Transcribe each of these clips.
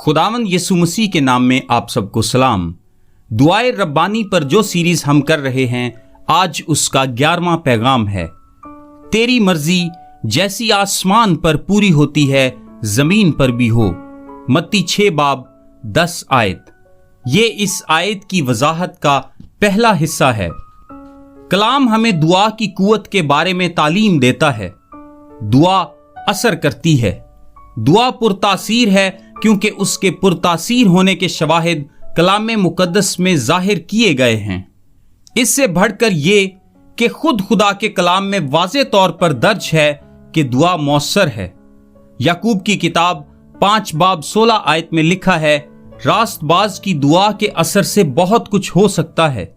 खुदावंद यीशु मसीह के नाम में आप सबको सलाम। दुआए रब्बानी पर जो सीरीज हम कर रहे हैं, आज उसका 11वां पैगाम है। तेरी मर्जी जैसी आसमान पर पूरी होती है जमीन पर भी हो। मत्ती 6:10 आयत। ये इस आयत की वजाहत का पहला हिस्सा है। कलाम हमें दुआ की कुव्वत के बारे में तालीम देता है। दुआ असर करती है। दुआ पुरतासीर है क्योंकि उसके पुरतासीर होने के शवाहिद कलाम मुकद्दस में जाहिर किए गए हैं। इससे बढ़कर ये कि खुद खुदा के कलाम में वाज़े तौर पर दर्ज है कि दुआ मौसर है। याकूब की किताब 5:16 आयत में लिखा है, रास्तबाज की दुआ के असर से बहुत कुछ हो सकता है।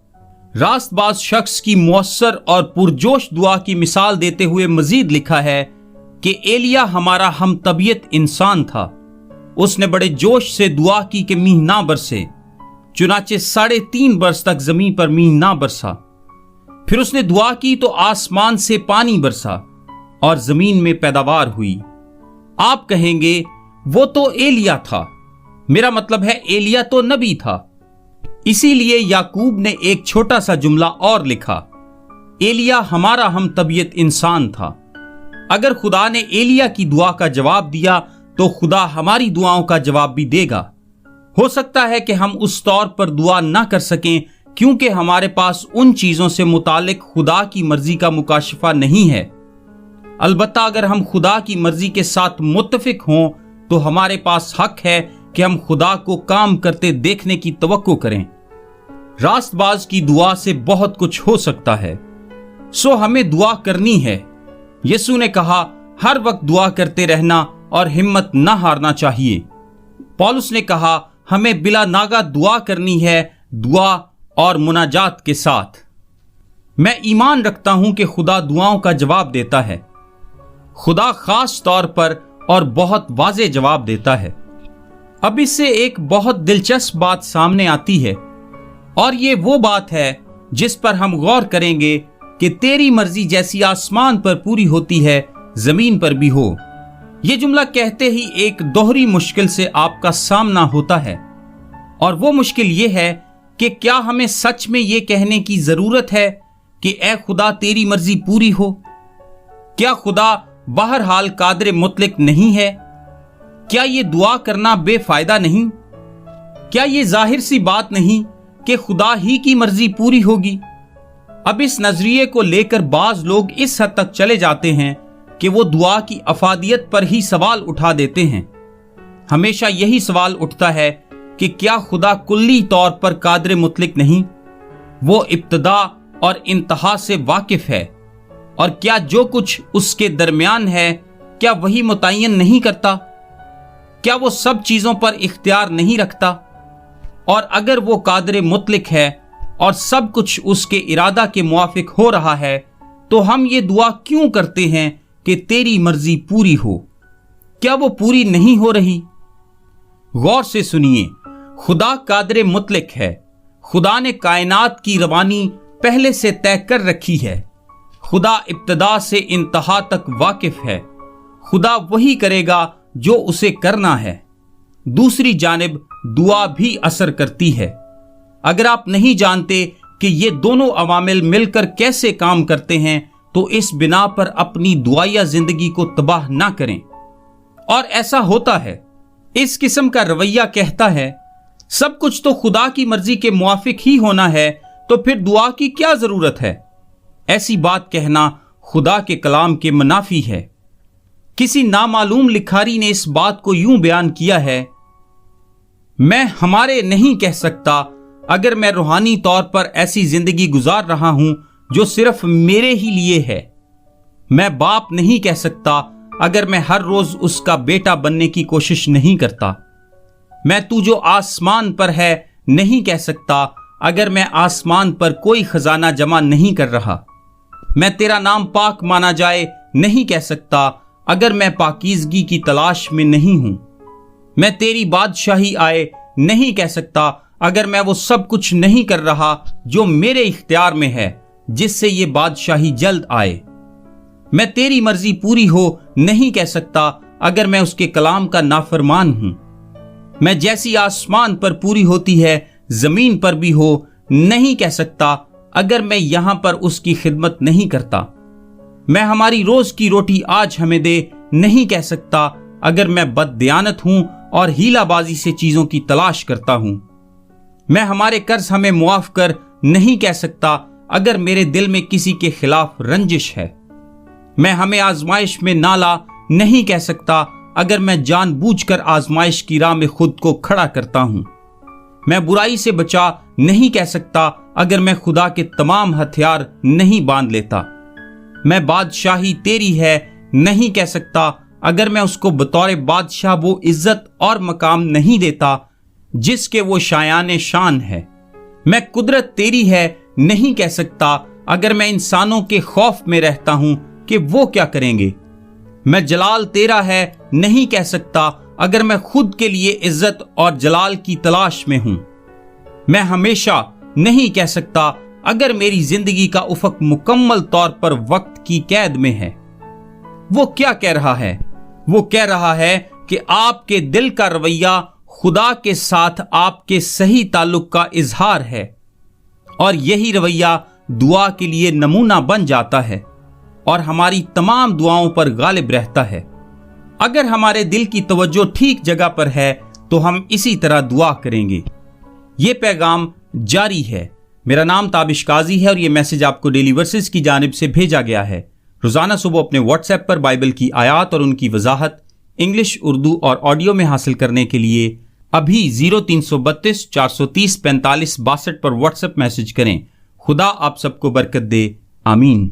रास्तबाज शख्स की मौसर और पुरजोश दुआ की मिसाल देते हुए मजीद लिखा है कि एलिया हमारा हम तबीयत इंसान था। उसने बड़े जोश से दुआ की कि मींह ना बरसे, चुनाचे 3.5 बरस तक जमीन पर मींह ना बरसा। फिर उसने दुआ की तो आसमान से पानी बरसा और जमीन में पैदावार हुई। आप कहेंगे वो तो एलिया था। मेरा मतलब है एलिया तो नबी था। इसीलिए याकूब ने एक छोटा सा जुमला और लिखा, एलिया हमारा हम तबीयत इंसान था। अगर खुदा ने एलिया की दुआ का जवाब दिया तो खुदा हमारी दुआओं का जवाब भी देगा। हो सकता है कि हम उस तौर पर दुआ ना कर सकें क्योंकि हमारे पास उन चीजों से मुतालिक खुदा की मर्जी का मुकाशफा नहीं है। अलबत्ता अगर हम खुदा की मर्जी के साथ मुत्तफिक हों तो हमारे पास हक है कि हम खुदा को काम करते देखने की तवक्को करें। रास्तबाज की दुआ से बहुत कुछ हो सकता है, सो हमें दुआ करनी है। यीशु ने कहा, हर वक्त दुआ करते रहना और हिम्मत न हारना चाहिए। पौलुस ने कहा, हमें बिला नागा दुआ करनी है, दुआ और मुनाजात के साथ। मैं ईमान रखता हूं कि खुदा दुआओं का जवाब देता है। खुदा खास तौर पर और बहुत वाज़े जवाब देता है। अब इससे एक बहुत दिलचस्प बात सामने आती है और ये वो बात है जिस पर हम गौर करेंगे कि तेरी मर्जी जैसी आसमान पर पूरी होती है जमीन पर भी हो। ये जुमला कहते ही एक दोहरी मुश्किल से आपका सामना होता है, और वो मुश्किल ये है कि क्या हमें सच में ये कहने की जरूरत है कि ए खुदा तेरी मर्जी पूरी हो? क्या खुदा बहरहाल कादिर मुतलक नहीं है? क्या ये दुआ करना बेफायदा नहीं? क्या ये जाहिर सी बात नहीं कि खुदा ही की मर्जी पूरी होगी? अब इस नजरिए को लेकर बाज लोग इस हद तक चले जाते हैं कि वो दुआ की अफादियत पर ही सवाल उठा देते हैं। हमेशा यही सवाल उठता है कि क्या खुदा कुल्ली तौर पर कादिर मुतलक नहीं? वो इब्तदा और इंतहा से वाकिफ है, और क्या जो कुछ उसके दरमियान है क्या वही मुतय्यन नहीं करता? क्या वो सब चीजों पर इख्तियार नहीं रखता? और अगर वो कादिर मुतलक है और सब कुछ उसके इरादा के मुआफिक हो रहा है, तो हम ये दुआ क्यों करते हैं कि तेरी मर्जी पूरी हो? क्या वो पूरी नहीं हो रही? गौर से सुनिए, खुदा कादिर मुतलक है। खुदा ने कायनात की रवानी पहले से तय कर रखी है। खुदा इब्तदा से इंतहा तक वाकिफ है। खुदा वही करेगा जो उसे करना है। दूसरी जानिब दुआ भी असर करती है। अगर आप नहीं जानते कि ये दोनों अवामिल मिलकर कैसे काम करते हैं तो इस बिना पर अपनी दुआया जिंदगी को तबाह ना करें। और ऐसा होता है। इस किस्म का रवैया कहता है सब कुछ तो खुदा की मर्जी के मुआफिक ही होना है, तो फिर दुआ की क्या जरूरत है? ऐसी बात कहना खुदा के कलाम के मुनाफी है। किसी नामालूम लिखारी ने इस बात को यूं बयान किया है, मैं हमारे नहीं कह सकता अगर मैं रूहानी तौर पर ऐसी जिंदगी गुजार रहा हूं जो सिर्फ मेरे ही लिए है। मैं बाप नहीं कह सकता अगर मैं हर रोज उसका बेटा बनने की कोशिश नहीं करता। मैं तू जो आसमान पर है नहीं कह सकता अगर मैं आसमान पर कोई खजाना जमा नहीं कर रहा। मैं तेरा नाम पाक माना जाए नहीं कह सकता अगर मैं पाकीज़गी की तलाश में नहीं हूं। मैं तेरी बादशाही आए नहीं कह सकता अगर मैं वो सब कुछ नहीं कर रहा जो मेरे इख्तियार में है, जिससे ये बादशाही जल्द आए। मैं तेरी मर्जी पूरी हो नहीं कह सकता अगर मैं उसके कलाम का नाफरमान हूं। میں جیسی آسمان پر پوری ہوتی ہے زمین پر بھی ہو نہیں کہہ سکتا اگر میں یہاں پر اس کی خدمت نہیں کرتا۔ میں ہماری روز کی روٹی آج ہمیں دے نہیں کہہ سکتا اگر میں بد دیانت ہوں اور ہیلا بازی سے چیزوں کی تلاش کرتا ہوں۔ میں ہمارے قرض ہمیں معاف کر نہیں کہہ سکتا اگر میرے دل میں کسی کے خلاف رنجش ہے۔ میں ہمیں آزمائش میں نہ لا نہیں کہہ سکتا اگر میں جان بوجھ کر آزمائش کی راہ میں خود کو کھڑا کرتا ہوں۔ میں برائی سے بچا نہیں کہہ سکتا اگر میں خدا کے تمام ہتھیار نہیں باندھ لیتا۔ میں بادشاہی تیری ہے نہیں کہہ سکتا اگر میں اس کو بطور بادشاہ وہ عزت اور مقام نہیں دیتا جس کے وہ شایان شان ہے۔ میں قدرت تیری ہے نہیں کہہ سکتا اگر میں انسانوں کے خوف میں رہتا ہوں کہ وہ کیا کریں گے۔ میں جلال تیرا ہے نہیں کہہ سکتا اگر میں خود کے لیے عزت اور جلال کی تلاش میں ہوں۔ میں ہمیشہ نہیں کہہ سکتا اگر میری زندگی کا افق مکمل طور پر وقت کی قید میں ہے۔ وہ کیا کہہ رہا ہے؟ وہ کہہ رہا ہے کہ آپ کے دل کا رویہ خدا کے ساتھ آپ کے صحیح تعلق کا اظہار ہے، اور یہی رویہ دعا کے لیے نمونہ بن جاتا ہے اور ہماری تمام دعاؤں پر غالب رہتا ہے۔ اگر ہمارے دل کی توجہ ٹھیک جگہ پر ہے تو ہم اسی طرح دعا کریں گے۔ یہ پیغام جاری ہے۔ میرا نام تابش قاضی ہے اور یہ میسج آپ کو ڈیلی ورسز کی جانب سے بھیجا گیا ہے۔ روزانہ صبح اپنے واٹس ایپ پر بائبل کی آیات اور ان کی وضاحت انگلش، اردو اور آڈیو میں حاصل کرنے کے لیے ابھی 0332 430 45 62 پر واٹس ایپ میسج کریں۔ خدا آپ سب کو برکت دے، آمین۔